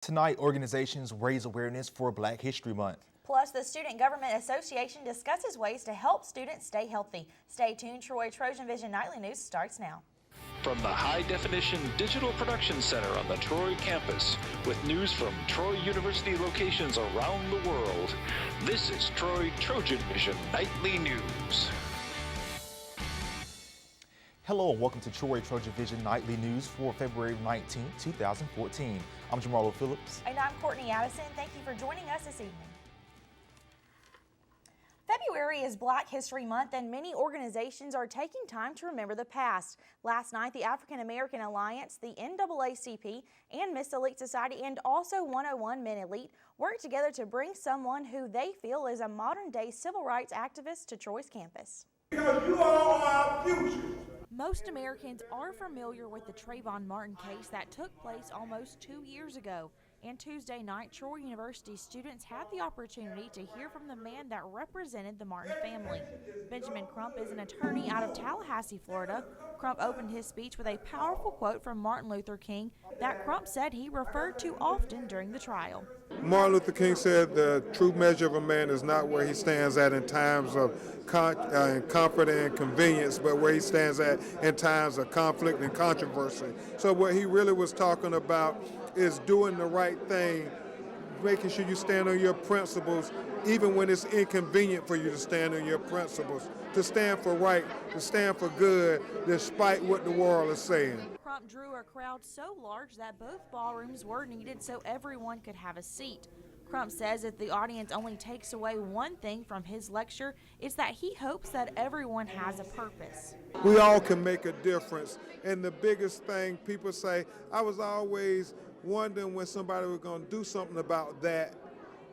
Tonight, organizations raise awareness for Black History Month. Plus, the Student Government Association discusses ways to help students stay healthy. Stay tuned. TrojanVision Nightly News starts now. From the high-definition digital production center on the Troy campus, with news from Troy University locations around the world, this is TrojanVision Nightly News. Hello and welcome to TrojanVision Nightly News for February 19, 2014. I'm Jamarlo Phillips. And I'm Courtney Addison. Thank you for joining us this evening. February is Black History Month, and many organizations are taking time to remember the past. Last night, the African American Alliance, the NAACP, and Miss Elite Society, and also 101 Men Elite worked together to bring someone who they feel is a modern-day civil rights activist to Troy's campus. Because you all are our future. Most Americans are familiar with the Trayvon Martin case that took place almost 2 years ago. And Tuesday night, Troy University students had the opportunity to hear from the man that represented the Martin family. Benjamin Crump is an attorney out of Tallahassee, Florida. Crump opened his speech with a powerful quote from Martin Luther King that Crump said he referred to often during the trial. Martin Luther King said the true measure of a man is not where he stands at in times of comfort and convenience, but where he stands at in times of conflict and controversy. So what he really was talking about is doing the right thing, making sure you stand on your principles, even when it's inconvenient for you to stand on your principles, to stand for right, to stand for good, despite what the world is saying. Crump drew a crowd so large that both ballrooms were needed so everyone could have a seat. Crump says if the audience only takes away one thing from his lecture, it's that he hopes that everyone has a purpose. We all can make a difference, and the biggest thing people say, I was always wondering when somebody was going to do something about that,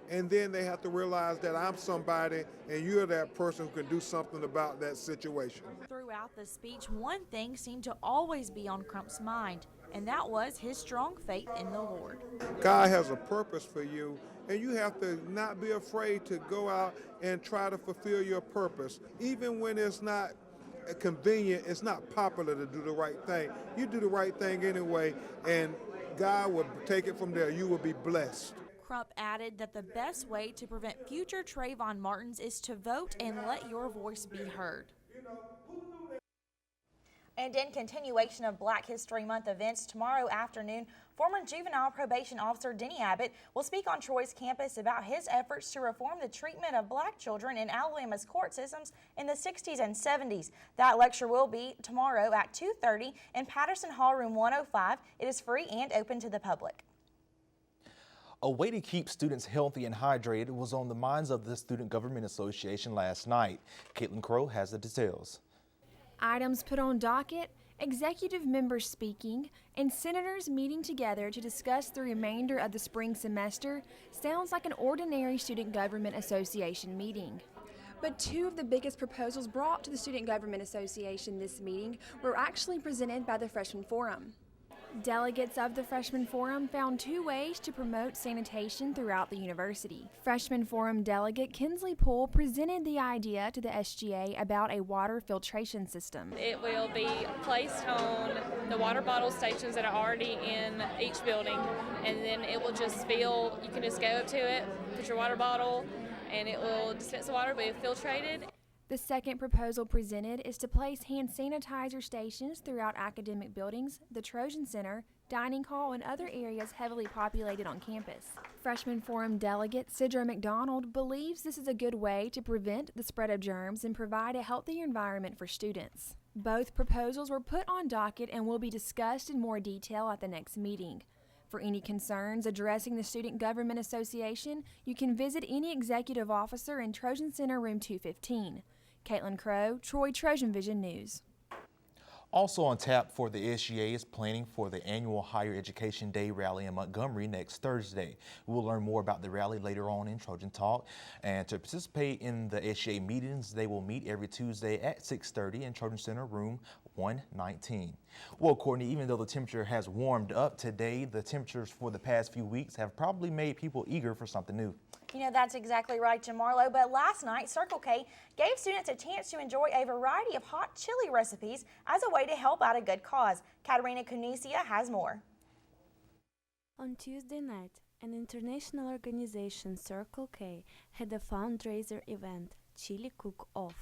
and then they have to realize that I'm somebody and you're that person who can do something about that situation. Throughout the speech, one thing seemed to always be on Crump's mind, and that was his strong faith in the Lord. God has a purpose for you, and you have to not be afraid to go out and try to fulfill your purpose. Even when it's not convenient, it's not popular to do the right thing. You do the right thing anyway, and God will take it from there. You will be blessed. Crump added that the best way to prevent future Trayvon Martins is to vote and let your voice be heard. And in continuation of Black History Month events, tomorrow afternoon, former juvenile probation officer Denny Abbott will speak on Troy's campus about his efforts to reform the treatment of Black children in Alabama's court systems in the 60s and 70s. That lecture will be tomorrow at 2:30 in Patterson Hall Room 105. It is free and open to the public. A way to keep students healthy and hydrated was on the minds of the Student Government Association last night. Caitlin Crow has the details. Items put on docket, executive members speaking, and senators meeting together to discuss the remainder of the spring semester sounds like an ordinary Student Government Association meeting. But two of the biggest proposals brought to the Student Government Association this meeting were actually presented by the Freshman Forum. Delegates of the Freshman Forum found two ways to promote sanitation throughout the university. Freshman Forum delegate Kinsley Poole presented the idea to the SGA about a water filtration system. It will be placed on the water bottle stations that are already in each building, and then it will just fill. You can just go up to it, put your water bottle, and it will dispense the water, be filtrated. The second proposal presented is to place hand sanitizer stations throughout academic buildings, the Trojan Center, dining hall, and other areas heavily populated on campus. Freshman Forum delegate Sidra McDonald believes this is a good way to prevent the spread of germs and provide a healthier environment for students. Both proposals were put on docket and will be discussed in more detail at the next meeting. For any concerns addressing the Student Government Association, you can visit any executive officer in Trojan Center Room 215. Caitlin Crow, Troy TrojanVision News. Also on tap for the SGA is planning for the annual Higher Education Day rally in Montgomery next Thursday. We will learn more about the rally later on in Trojan Talk. And to participate in the SGA meetings, they will meet every Tuesday at 6:30 in Trojan Center Room 119. Well, Courtney, even though the temperature has warmed up today, the temperatures for the past few weeks have probably made people eager for something new. You know, that's exactly right, Jamarlo. But last night, Circle K gave students a chance to enjoy a variety of hot chili recipes as a way to help out a good cause. Katarina Kunisia has more. On Tuesday night, an international organization, Circle K, had a fundraiser event, Chili Cook-Off.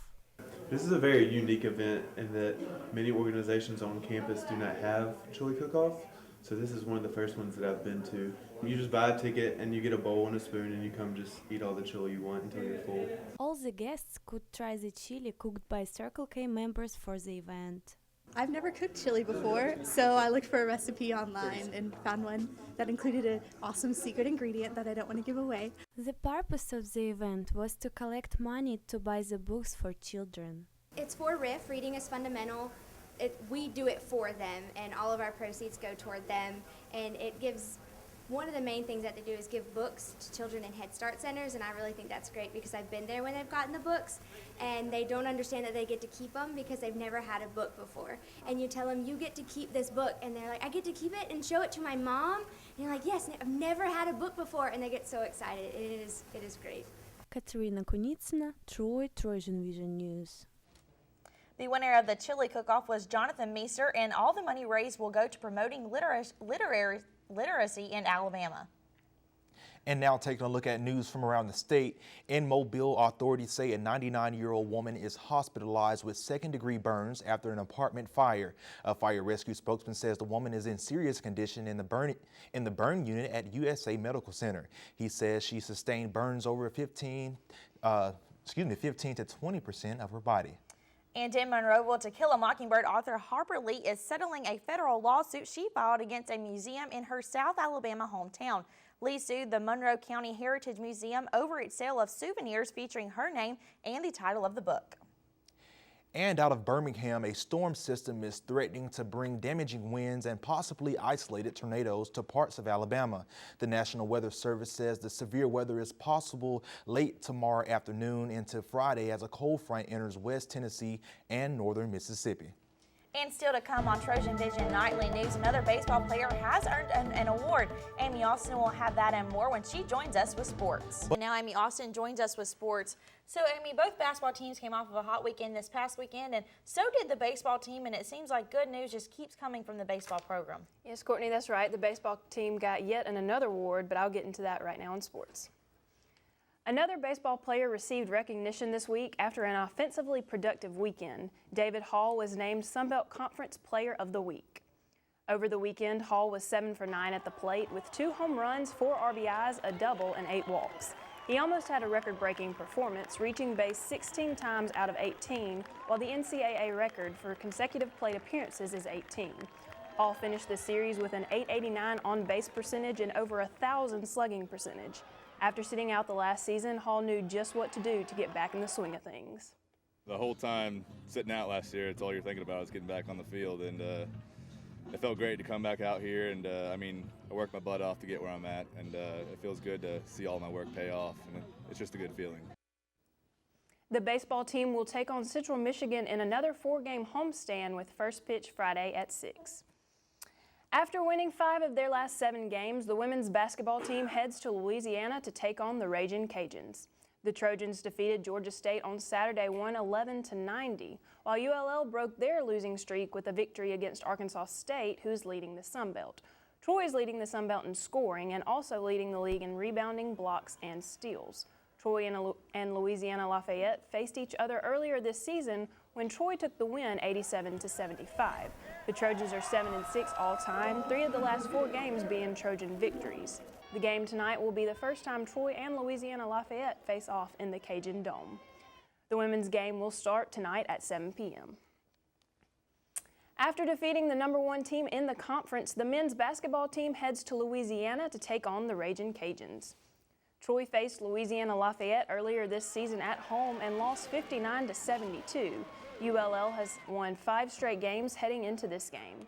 This is a very unique event in that many organizations on campus do not have chili cook-off. So this is one of the first ones that I've been to. You just buy a ticket and you get a bowl and a spoon and you come just eat all the chili you want until you're full. All the guests could try the chili cooked by Circle K members for the event. I've never cooked chili before, so I looked for a recipe online and found one that included an awesome secret ingredient that I don't want to give away. The purpose of the event was to collect money to buy the books for children. It's for RIF, Reading is Fundamental. We do it for them, and all of our proceeds go toward them, and it gives, one of the main things that they do is give books to children in Head Start centers, and I really think that's great because I've been there when they've gotten the books, and they don't understand that they get to keep them because they've never had a book before. And you tell them, you get to keep this book, and they're like, I get to keep it and show it to my mom? And you're like, yes, I've never had a book before, and they get so excited. It is great. Katerina Kunitsina, TrojanVision News. The winner of the Chili Cook-Off was Jonathan Meeser, and all the money raised will go to promoting literacy in Alabama. And now taking a look at news from around the state. In Mobile, authorities say a 99-year-old woman is hospitalized with second-degree burns after an apartment fire. A fire rescue spokesman says the woman is in serious condition in the burn unit at USA Medical Center. He says she sustained burns over 15 to 20% of her body. And in Monroeville, To Kill a Mockingbird author Harper Lee is settling a federal lawsuit she filed against a museum in her South Alabama hometown. Lee sued the Monroe County Heritage Museum over its sale of souvenirs featuring her name and the title of the book. And out of Birmingham, a storm system is threatening to bring damaging winds and possibly isolated tornadoes to parts of Alabama. The National Weather Service says the severe weather is possible late tomorrow afternoon into Friday as a cold front enters West Tennessee and northern Mississippi. And still to come on TrojanVision Nightly News, another baseball player has earned an award. Amy Austin will have that and more when she joins us with sports. Now Amy Austin joins us with sports. So Amy, both basketball teams came off of a hot weekend this past weekend, and so did the baseball team, and it seems like good news just keeps coming from the baseball program. Yes, Courtney, that's right. The baseball team got yet another award, but I'll get into that right now in sports. Another baseball player received recognition this week after an offensively productive weekend. David Hall was named Sunbelt Conference Player of the Week. Over the weekend, Hall was 7 for 9 at the plate with 2 home runs, 4 RBIs, a double, and 8 walks. He almost had a record-breaking performance, reaching base 16 times out of 18, while the NCAA record for consecutive plate appearances is 18. Hall finished the series with an .889 on-base percentage and over 1,000 slugging percentage. After sitting out the last season, Hall knew just what to do to get back in the swing of things. The whole time sitting out last year, it's all you're thinking about is getting back on the field, and it felt great to come back out here, and I worked my butt off to get where I'm at, and it feels good to see all my work pay off, and it's just a good feeling. The baseball team will take on Central Michigan in another 4-game homestand with first pitch Friday at 6. After winning 5 of their last 7 games, the women's basketball team heads to Louisiana to take on the Ragin' Cajuns. The Trojans defeated Georgia State on Saturday 111-90, while ULL broke their losing streak with a victory against Arkansas State, who's leading the Sun Belt. Troy is leading the Sun Belt in scoring and also leading the league in rebounding, blocks, and steals. Troy and Louisiana Lafayette faced each other earlier this season when Troy took the win 87-75. The Trojans are 7-6 all-time, 3 of the last 4 games being Trojan victories. The game tonight will be the first time Troy and Louisiana Lafayette face off in the Cajun Dome. The women's game will start tonight at 7 p.m. After defeating the #1 team in the conference, the men's basketball team heads to Louisiana to take on the Ragin' Cajuns. Troy faced Louisiana Lafayette earlier this season at home and lost 59-72. ULL has won 5 straight games heading into this game.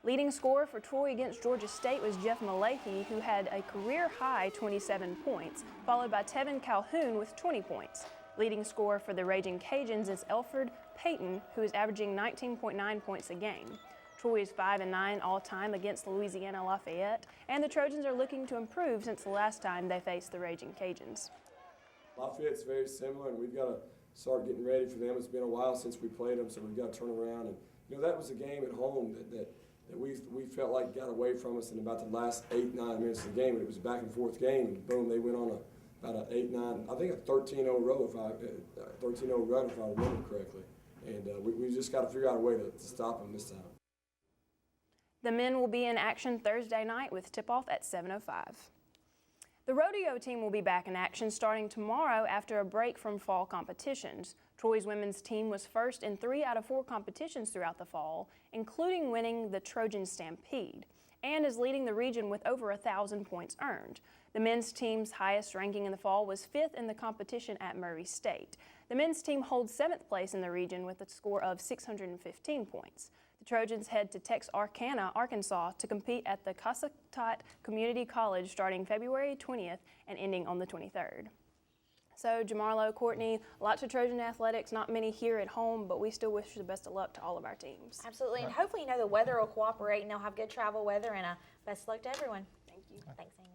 Leading scorer for Troy against Georgia State was Jeff Malahy, who had a career-high 27 points, followed by Tevin Calhoun with 20 points. Leading scorer for the Ragin' Cajuns is Elford Payton, who is averaging 19.9 points a game. Troy is 5-9 all-time against Louisiana Lafayette, and the Trojans are looking to improve since the last time they faced the Ragin' Cajuns. Lafayette's very similar, and we've got to start getting ready for them. It's been a while since we played them, so we've got to turn around. And that was a game at home that that we felt like got away from us in about the last 8-9 minutes of the game. It was a back and forth game, and boom, they went on about an 8-9, I think a 13-0 row 13-0 run if I remember correctly. And we just got to figure out a way to stop them this time. The men will be in action Thursday night with tip-off at 7:05. The rodeo team will be back in action starting tomorrow after a break from fall competitions. Troy's women's team was first in 3 out of 4 competitions throughout the fall, including winning the Trojan Stampede, and is leading the region with over 1,000 points earned. The men's team's highest ranking in the fall was 5th in the competition at Murray State. The men's team holds 7th place in the region with a score of 615 points. The Trojans head to Texarkana, Arkansas to compete at the Cossatot Community College starting February 20th and ending on the 23rd. So, Jamarlo, Courtney, lots of Trojan athletics, not many here at home, but we still wish the best of luck to all of our teams. Absolutely, and hopefully, the weather will cooperate and they'll have good travel weather, and best of luck to everyone. Thank you. Thanks, Amy.